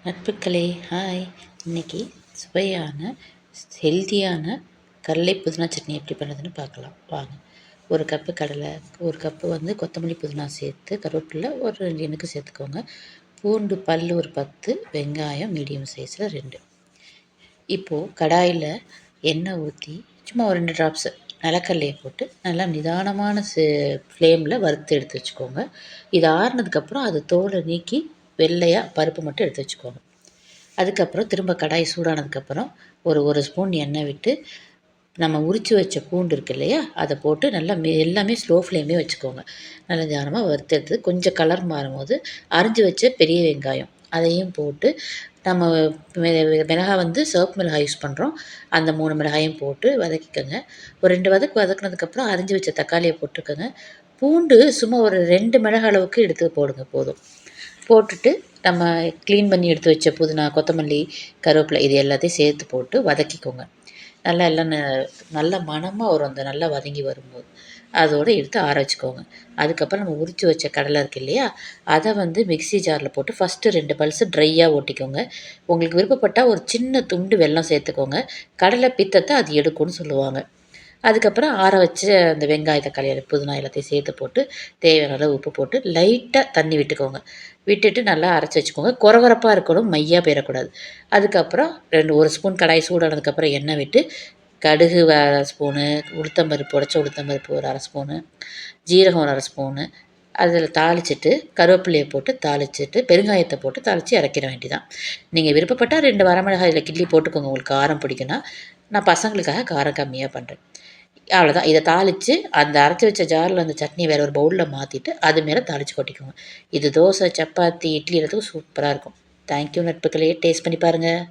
நட்புக்களே hi. இன்றைக்கி சுவையான ஹெல்த்தியான கடலை புதினா சட்னி எப்படி பண்ணுறதுன்னு பார்க்கலாம் வாங்க. ஒரு கப்பு கடலை, ஒரு கப்பு கொத்தமல்லி புதினா சேர்த்து கருவேப்பிலை ஒரு 2 எண்ணுக்கு சேர்த்துக்கோங்க. பூண்டு பல் ஒரு 10, வெங்காயம் மீடியம் சைஸில் 2. இப்போது கடாயில் எண்ணெய் ஊற்றி சும்மா ஒரு 2 ட்ராப்ஸு நிலக்கடலையை போட்டு நல்லா நிதானமான ஃப்ளேமில் வறுத்து எடுத்து வச்சுக்கோங்க. இது ஆறுனதுக்கப்புறம் அது தோலை நீக்கி வெள்ளையாக பருப்பு மட்டும் எடுத்து வச்சுக்கோங்க. அதுக்கப்புறம் திரும்ப கடாய் சூடானதுக்கப்புறம் ஒரு ஸ்பூன் எண்ணெய் விட்டு நம்ம உரித்து வச்ச பூண்டு இருக்கு இல்லையா, அதை போட்டு நல்லா எல்லாமே ஸ்லோ ஃப்ளேமே வச்சுக்கோங்க. நல்லா நிதானமாக வறுத்தெடுத்து கொஞ்சம் கலர் மாறும்போது அரிஞ்சு வச்ச பெரிய வெங்காயம் அதையும் போட்டு நம்ம மிளகாய் சிவப்பு மிளகாய் யூஸ் பண்ணுறோம். அந்த 3 மிளகாயும் போட்டு வதக்கிக்கோங்க. ஒரு 2 வதக்குனதுக்கப்புறம் அரிஞ்சு வச்ச தக்காளியை போட்டுக்கோங்க. பூண்டு சும்மா ஒரு 2 மிளகு அளவுக்கு எடுத்து போடுங்க போதும். போட்டுட்டு நம்ம க்ளீன் பண்ணி எடுத்து வச்ச புதினா, கொத்தமல்லி, கருவேப்பிலை இது எல்லாத்தையும் சேர்த்து போட்டு வதக்கிக்கோங்க. நல்லா எல்லாம் நல்ல மணமாக வரும். அந்த நல்லா வதங்கி வரும்போது அதோடு எடுத்து ஆற வச்சுக்கோங்க. அதுக்கப்புறம் நம்ம உரித்து வச்ச கடலை இருக்குது இல்லையா, அதை மிக்ஸி ஜாரில் போட்டு ஃபஸ்ட்டு 2 பல்ஸு ட்ரையாக ஓட்டிக்கோங்க. உங்களுக்கு விருப்பப்பட்டால் ஒரு சின்ன துண்டு வெல்லம் சேர்த்துக்கோங்க. கடலை பித்தத்தை அது எடுக்கும்னு சொல்லுவாங்க. அதுக்கப்புறம் ஆற வச்ச அந்த வெங்காய தக்காளி புதினா எல்லாத்தையும் சேர்த்து போட்டு தேவையான அளவு உப்பு போட்டு லைட்டாக தண்ணி விட்டுக்கோங்க. விட்டுட்டு நல்லா அரைச்சி வச்சுக்கோங்க. கொரகொரப்பாக இருக்கணும், மையாக போயிடக்கூடாது. அதுக்கப்புறம் ஒரு ஸ்பூன் கடாய் சூடானதுக்கப்புறம் எண்ணெய் விட்டு கடுகு அரை ஸ்பூனு, உளுத்தம்பருப்பு உடைச்ச உளுத்தம்பருப்பு ஒரு அரை ஸ்பூனு, ஜீரகம் ஒரு அரை ஸ்பூனு, அதில் தாளிச்சிட்டு கருவேப்பிலையை போட்டு தாளிச்சிட்டு பெருங்காயத்தை போட்டு தாளித்து இறக்கிட வேண்டியதான். நீங்கள் விருப்பப்பட்டால் 2 வரமிளகாய் இதில் கிள்ளி போட்டுக்கோங்க. உங்களுக்கு காரம் பிடிக்குன்னா. நான் பசங்களுக்காக காரம் கம்மியாக பண்ணுறேன். அவ்வளோதான். இதை தாளித்து அந்த அரைச்சி வச்ச ஜாரில் அந்த சட்னி வேறு ஒரு பவுலில் மாற்றிட்டு அது மேலே தாளித்து கொட்டிக்கோங்க. இது தோசை, சப்பாத்தி, இட்லி எல்லாத்துக்கும் சூப்பராக இருக்கும். தேங்க்யூ நட்புகளே. டேஸ்ட் பண்ணி பாருங்கள்.